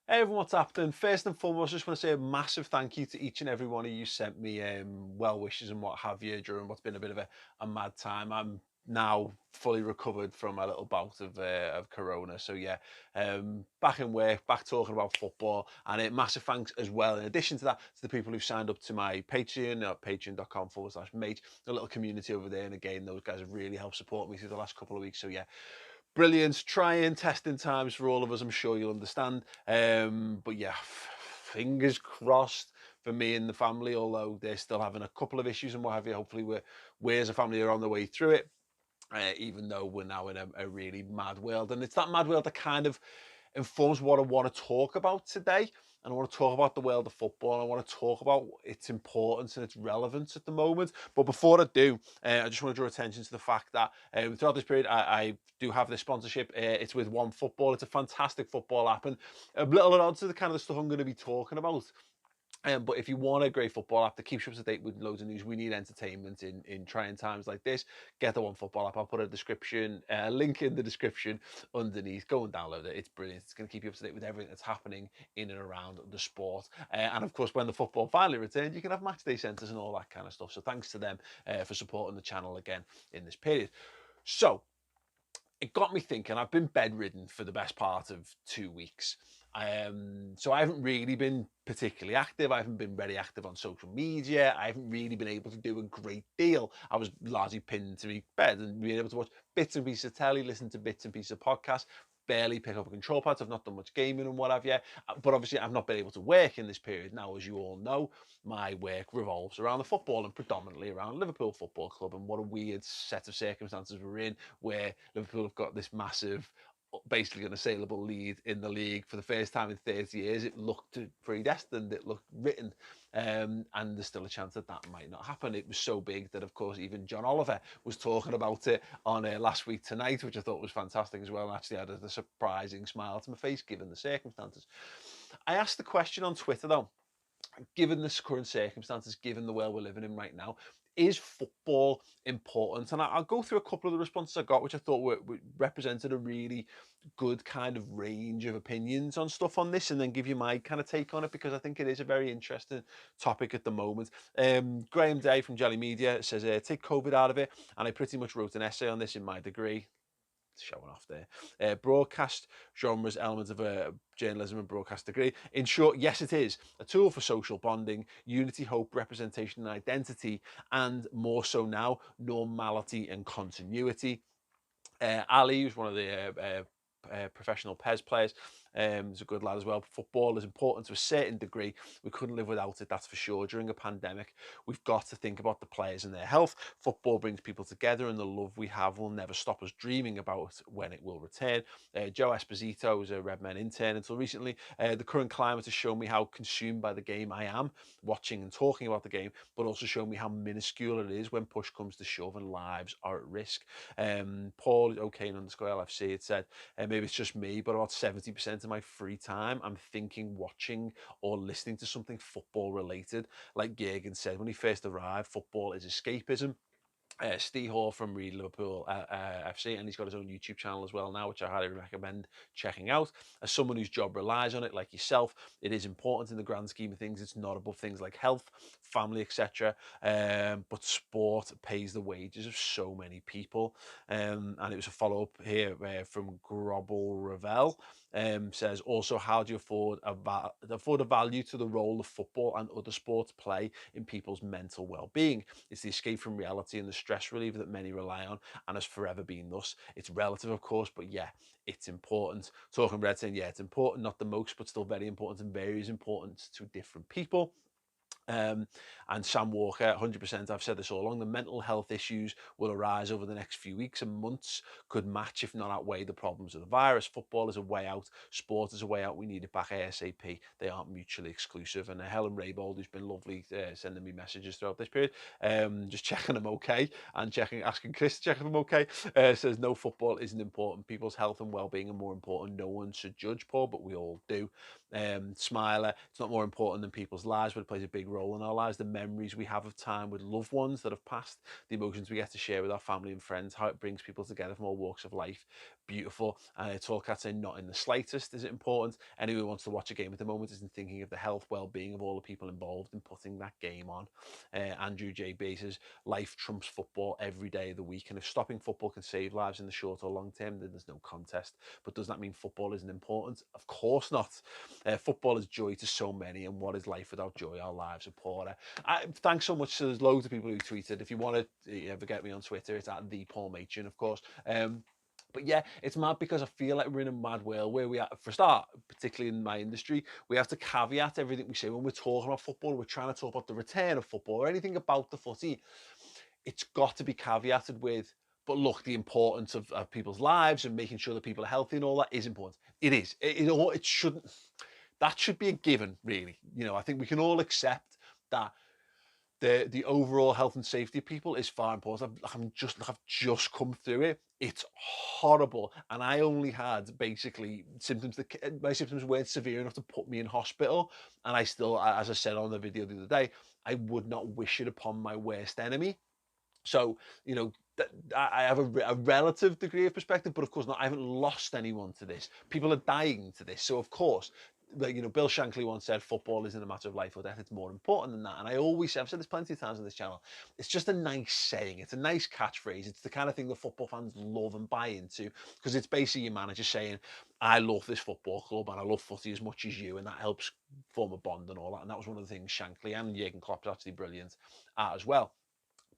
Hey everyone, what's happening? First and foremost, I just want to say a massive thank you to each and every one of you sent me well wishes and what have you during what's been a bit of a mad time. I'm now fully recovered from a little bout of corona, so yeah, back in work, back talking about football, and a massive thanks as well. In addition to that, to the people who've signed up to my Patreon at patreon.com/Maych, a little community over there, and again, those guys have really helped support me through the last couple of weeks. So yeah, brilliant. Trying testing times for all of us, I'm sure you'll understand. But yeah, fingers crossed for me and the family, although they're still having a couple of issues and what have you. Hopefully, we as a family are on the way through it. Even though we're now in a really mad world, and it's that mad world that kind of informs what I want to talk about today. And I want to talk about the world of football. And I want to talk about its importance and its relevance at the moment. But before I do, I just want to draw attention to the fact that throughout this period, I do have this sponsorship. It's with One Football. It's a fantastic football app, and a little at odds to the kind of the stuff I'm going to be talking about. But if you want a great football app that keeps you up to date with loads of news, we need entertainment in trying times like this. Get the One Football app. I'll put a link in the description underneath. Go and download it. It's brilliant. It's going to keep you up to date with everything that's happening in and around the sport. And of course, when the football finally returns, you can have match day centres and all that kind of stuff. So thanks to them for supporting the channel again in this period. So it got me thinking. I've been bedridden for the best part of 2 weeks. So I haven't really been particularly active. I haven't been very active on social media. I haven't really been able to do a great deal. I was largely pinned to my bed and being able to watch bits and pieces of telly, listen to bits and pieces of podcasts, barely pick up a control pad. I've not done much gaming and what have you. But obviously, I've not been able to work in this period. Now, as you all know, my work revolves around the football and predominantly around Liverpool Football Club. And what a weird set of circumstances we're in, where Liverpool have got this massive, basically unassailable lead in the league for the first time in 30 years. It looked predestined, it looked written, and there's still a chance that that might not happen. It was so big that, of course, even John Oliver was talking about it on Last Week Tonight, which I thought was fantastic as well, and actually had a surprising smile to my face given the circumstances. I asked the question on Twitter, though, given the current circumstances, given the world we're living in right now, is football important? And I'll go through a couple of the responses I got, which I thought represented a really good kind of range of opinions on stuff on this, and then give you my kind of take on it, because I think it is a very interesting topic at the moment. Graham Day from Jelly Media says, take COVID out of it, and I pretty much wrote an essay on this in my degree. Showing off there. Broadcast genres, elements of journalism and broadcast degree. In short, yes, it is a tool for social bonding, unity, hope, representation, and identity, and more so now, normality and continuity. Ali, who's one of the professional PES players, is a good lad as well. Football is important to a certain degree. We couldn't live without it, that's for sure. During a pandemic, we've got to think about the players and their health. Football brings people together, and the love we have will never stop us dreaming about when it will return. Joe Esposito was a Redmen intern until recently. The current climate has shown me how consumed by the game I am, watching and talking about the game, but also shown me how minuscule it is when push comes to shove and lives are at risk. Paul O'Kane underscore LFC, it said, maybe it's just me, but about 70% of my free time, I'm thinking, watching, or listening to something football related. Like Jürgen said when he first arrived, football is escapism. Steve Hall from Reed Liverpool FC, and he's got his own YouTube channel as well now, which I highly recommend checking out. As someone whose job relies on it, like yourself, it is important in the grand scheme of things. It's not above things like health, family, etc. But sport pays the wages of so many people. And it was a follow up here from Grobble Ravel. Says also, how do you afford a value to the role of football and other sports play in people's mental well-being? It's the escape from reality and the stress reliever that many rely on, and has forever been thus. It's relative, of course, but yeah, it's important. Talking Red saying, yeah, it's important, not the most, but still very important, and varies important to different people. And Sam Walker, 100%, I've said this all along, the mental health issues will arise over the next few weeks and months, could match, if not outweigh, the problems of the virus. Football is a way out, sport is a way out, we need it back ASAP. They aren't mutually exclusive. And Helen Raybold, who's been lovely, sending me messages throughout this period, just checking them okay, and asking Chris to check them okay, says, no, football isn't important. People's health and well-being are more important. No one should judge, Paul, but we all do. Smiler, it's not more important than people's lives, but it plays a big role in our lives. The memories we have of time with loved ones that have passed, the emotions we get to share with our family and friends, how it brings people together from all walks of life, beautiful. Tall Cat saying not in the slightest is it important. Anyone who wants to watch a game at the moment isn't thinking of the health, well-being of all the people involved in putting that game on. Andrew JB says life trumps football every day of the week, and if stopping football can save lives in the short or long term, then there's no contest. But does that mean football isn't important? Of course not. Football is joy to so many, and what is life without joy? Our lives are poorer. Thanks so much. So there's loads of people who tweeted. If you want to ever get me on Twitter, it's at the Paul Machin, of course. But yeah, it's mad because I feel like we're in a mad world where we are, for a start, particularly in my industry, we have to caveat everything we say when we're talking about football. We're trying to talk about the return of football or anything about the footy. It's got to be caveated with, but look, the importance of people's lives and making sure that people are healthy and all that is important. It is. It shouldn't. That should be a given, really. I think we can all accept that the overall health and safety of people is far important. I've just come through it. It's horrible, and I only had basically symptoms that my symptoms weren't severe enough to put me in hospital. And I still, as I said on the video the other day, I would not wish it upon my worst enemy. So I have a relative degree of perspective, but of course not. I haven't lost anyone to this. People are dying to this, so of course. Bill Shankly once said, football isn't a matter of life or death, it's more important than that. And I've said this plenty of times on this channel, it's just a nice saying, it's a nice catchphrase, it's the kind of thing that football fans love and buy into, because it's basically your manager saying, I love this football club and I love footy as much as you, and that helps form a bond and all that. And that was one of the things Shankly and Jurgen Klopp's actually brilliant at as well.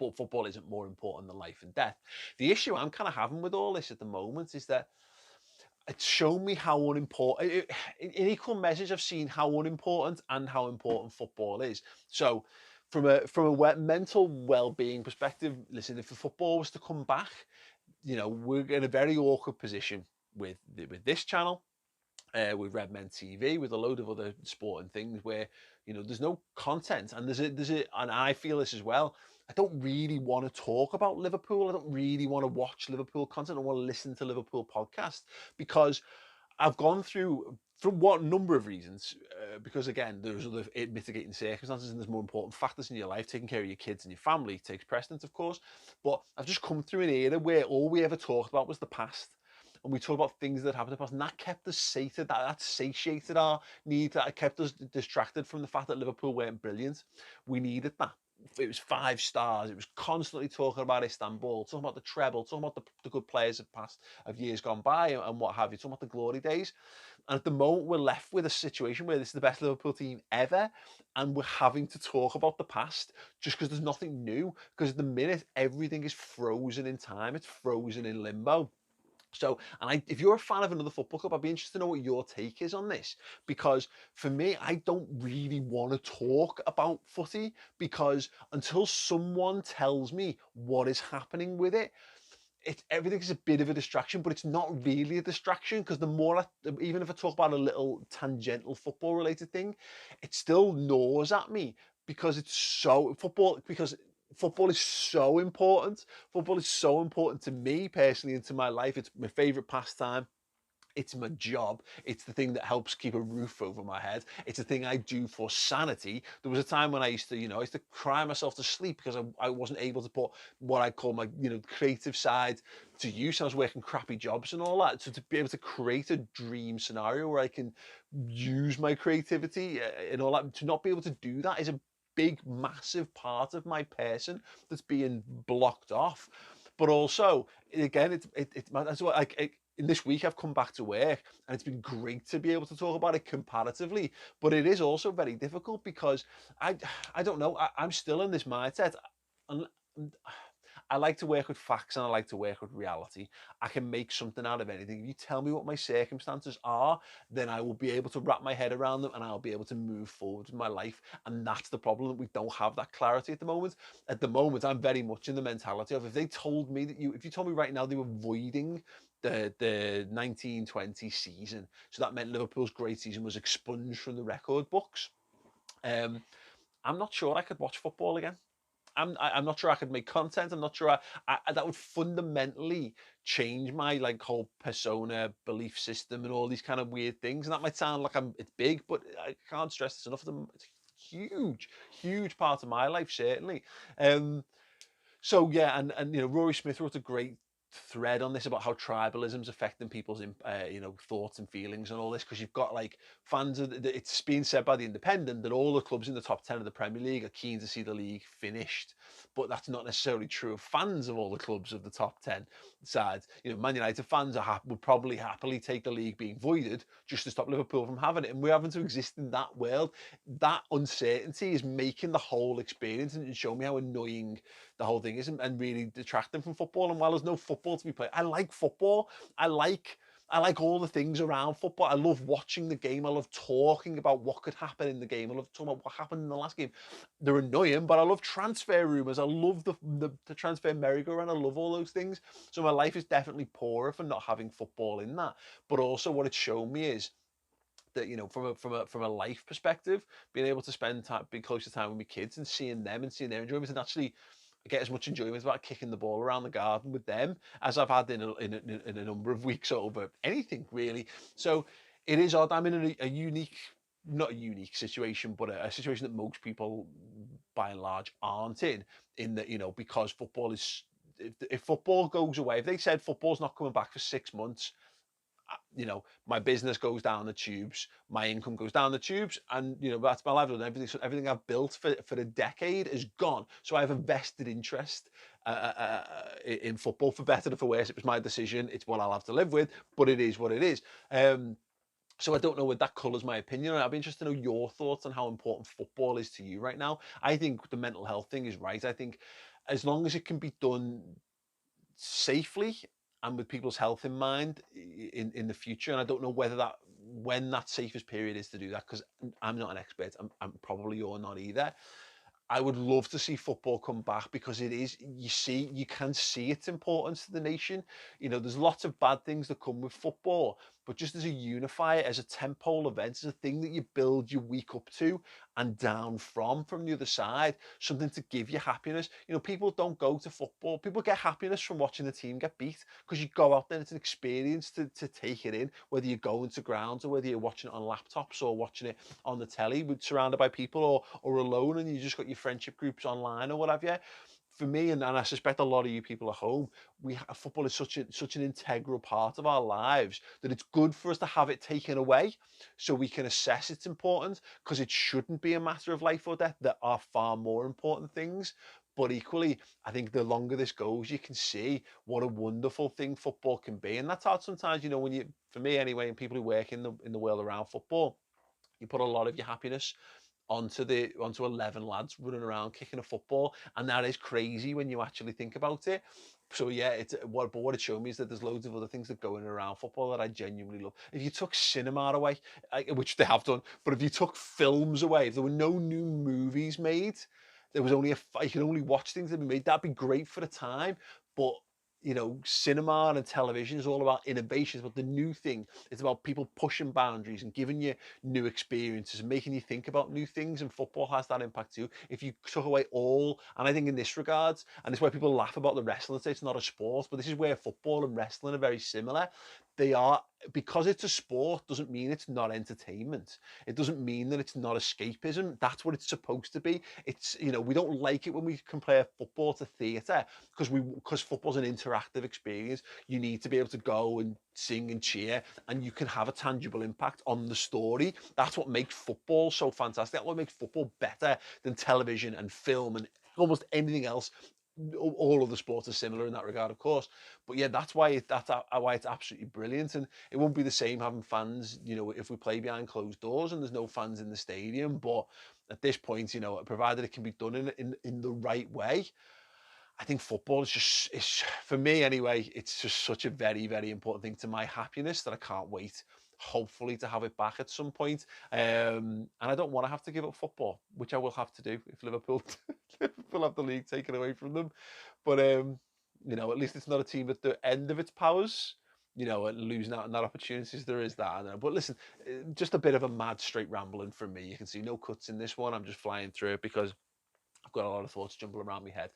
But football isn't more important than life and death. The issue I'm kind of having with all this at the moment is that it's shown me how unimportant, in equal measures, I've seen how unimportant and how important football is. So from a mental well-being perspective, listen, if the football was to come back, we're in a very awkward position with this channel, with Red Men TV, with a load of other sporting things where there's no content, and and I feel this as well. I don't really want to talk about Liverpool. I don't really want to watch Liverpool content. I want to listen to Liverpool podcasts because I've gone through, from what number of reasons, because again, there's other mitigating circumstances and there's more important factors in your life. Taking care of your kids and your family takes precedence, of course. But I've just come through an era where all we ever talked about was the past. And we talked about things that happened in the past, and that kept us sated, that satiated our need, that kept us distracted from the fact that Liverpool weren't brilliant. We needed that. It was 5 stars. It was constantly talking about Istanbul, talking about the treble, talking about the good players of years gone by and what have you, talking about the glory days. And at the moment, we're left with a situation where this is the best Liverpool team ever, and we're having to talk about the past just because there's nothing new. Because at the minute, everything is frozen in time. It's frozen in limbo. So, if you're a fan of another football club, I'd be interested to know what your take is on this. Because for me, I don't really want to talk about footy, because until someone tells me what is happening with it, everything's a bit of a distraction, but it's not really a distraction, because even if I talk about a little tangential football related thing, it still gnaws at me, because football is so important. Football is so important to me personally and to my life. It's my favorite pastime. It's my job. It's the thing that helps keep a roof over my head. It's the thing I do for sanity. There was a time when I used to cry myself to sleep because I wasn't able to put what I call my, creative side to use. I was working crappy jobs and all that. So to be able to create a dream scenario where I can use my creativity and all that, to not be able to do that is a big, massive part of my person that's being blocked off. But also, again, that's what in this week I've come back to work, and it's been great to be able to talk about it comparatively. But it is also very difficult because I don't know. I'm still in this mindset, and I like to work with facts and I like to work with reality. I can make something out of anything. If you tell me what my circumstances are, then I will be able to wrap my head around them and I'll be able to move forward in my life. And that's the problem, that we don't have that clarity at the moment. At the moment, I'm very much in the mentality of, if you told me right now they were voiding the 1920 season, so that meant Liverpool's great season was expunged from the record books, I'm not sure I could watch football again. I'm not sure I could make content. I'm not sure that would fundamentally change my whole persona, belief system, and all these kind of weird things. And that might sound like it's big, but I can't stress this enough. It's a huge part of my life, certainly. So yeah, and Rory Smith wrote a great thread on this about how tribalism's affecting people's you know, thoughts and feelings and all this, because you've got like fans of it's being said by the Independent that all the clubs in the top 10 of the Premier League are keen to see the league finished, but that's not necessarily true of fans of all the clubs of the top 10 sides. You know, Man United fans would probably happily take the league being voided just to stop Liverpool from having it, and we're having to exist in that world. That uncertainty is making the whole experience and showing me how annoying the whole thing is, and really detracting from football. And while there's no football to be played, I like football. I like all the things around football. I love watching the game. I love talking about what could happen in the game. I love talking about what happened in the last game. They're annoying, but I love transfer rumors. I love the transfer merry-go-round. I love all those things. So my life is definitely poorer for not having football in that. But also what it's shown me is that, you know, from a life perspective, being able to spend time, being close to time with my kids and seeing them and seeing their enjoyment, and actually get as much enjoyment about kicking the ball around the garden with them as I've had in a number of weeks over anything really. So it is odd. I'm in a unique, not a unique situation, but a situation that most people by and large aren't in that, you know, because football is, if football goes away, if they said football's not coming back for 6 months, you know, my business goes down the tubes, my income goes down the tubes, and, you know, that's my livelihood. Everything, so everything I've built for a decade is gone. So I have a vested interest in football, for better or for worse. It was my decision. It's what I'll have to live with, but it is what it is. So I don't know whether that colours my opinion. I'd be interested to know your thoughts on how important football is to you right now. I think the mental health thing is right. I think as long as it can be done safely and with people's health in mind in the future. And I don't know whether that, when that safest period is to do that, because I'm not an expert. I'm probably you're not either. I would love to see football come back, because it is, you can see its importance to the nation. You know, there's lots of bad things that come with football, but just as a unifier, as a tentpole event, as a thing that you build your week up to and down from the other side, something to give you happiness. You know, people don't go to football. People get happiness from watching the team get beat, because you go out there, it's an experience to take it in, whether you're going to grounds or whether you're watching it on laptops or watching it on the telly, surrounded by people, or alone, and you just got your friendship groups online or whatever. For me, and I suspect a lot of you people at home, football is such an integral part of our lives that it's good for us to have it taken away, so we can assess its importance, because it shouldn't be a matter of life or death. There are far more important things. But equally, I think the longer this goes, you can see what a wonderful thing football can be. And that's hard sometimes, you know, when you, for me anyway, and people who work in the world around football, you put a lot of your happiness onto 11 lads running around kicking a football, and that is crazy when you actually think about it. So yeah, but what it showed me is that there's loads of other things that go in and around football that I genuinely love. If you took cinema away, which they have done, but if you took films away, if there were no new movies made, there was only you can only watch things that be made, that'd be great for the time. But you know, cinema and television is all about innovations, but the new thing, it's about people pushing boundaries and giving you new experiences and making you think about new things. And football has that impact too. If you took away all, and I think in this regards, and it's why people laugh about the wrestling, say it's not a sport, but this is where football and wrestling are very similar. They are, because it's a sport doesn't mean it's not entertainment. It doesn't mean that it's not escapism. That's what it's supposed to be. It's, you know, we don't like it when we compare football to theatre, because football's an interactive experience. You need to be able to go and sing and cheer, and you can have a tangible impact on the story. That's what makes football so fantastic. That's what makes football better than television and film and almost anything else. All of the sports are similar in that regard, of course, but yeah, that's why it's absolutely brilliant. And it won't be the same having fans, you know, if we play behind closed doors and there's no fans in the stadium. But at this point, you know, provided it can be done in the right way, I think football is just, it's, for me anyway, it's just such a very, very important thing to my happiness that I can't wait, hopefully, to have it back at some point. And I don't want to have to give up football, which I will have to do if Liverpool Liverpool have the league taken away from them. But you know, at least it's not a team at the end of its powers, you know, and losing out on that opportunities. There is that. I know. But listen, just a bit of a mad straight rambling from me. You can see no cuts in this one. I'm just flying through it because got a lot of thoughts jumping around my head.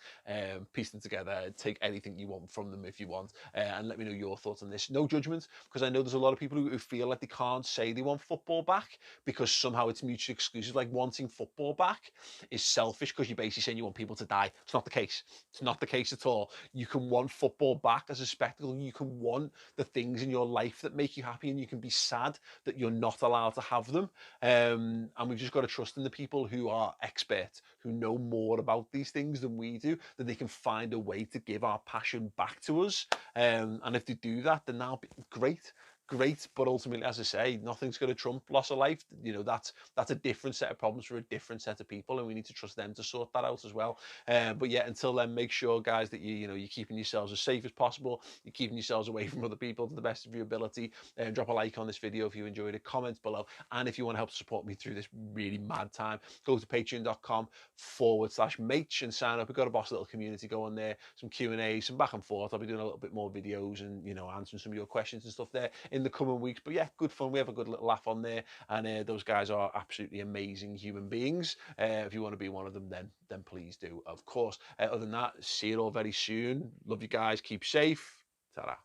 Piece them together, take anything you want from them if you want, and let me know your thoughts on this. No judgment, because I know there's a lot of people who feel like they can't say they want football back because somehow it's mutually exclusive. Like wanting football back is selfish because you're basically saying you want people to die. It's not the case. It's not the case at all. You can want football back as a spectacle. You can want the things in your life that make you happy, and you can be sad that you're not allowed to have them. And we've just got to trust in the people who are experts, who know more about these things than we do, that they can find a way to give our passion back to us. And if they do that, then that'll be great. Great, but ultimately, as I say, nothing's going to trump loss of life. You know, that's a different set of problems for a different set of people, and we need to trust them to sort that out as well. But yeah, until then, make sure, guys, that you're keeping yourselves as safe as possible. You're keeping yourselves away from other people to the best of your ability. Drop a like on this video if you enjoyed it. Comment below, and if you want to help support me through this really mad time, go to patreon.com/Maych and sign up. We've got a boss little community going there, some Q&A, some back and forth. I'll be doing a little bit more videos and answering some of your questions and stuff there in the coming weeks. But yeah, good fun. We have a good little laugh on there, and those guys are absolutely amazing human beings. If you want to be one of them, then please do, of course. Other than that, see you all very soon. Love you guys. Keep safe. Ta-ra.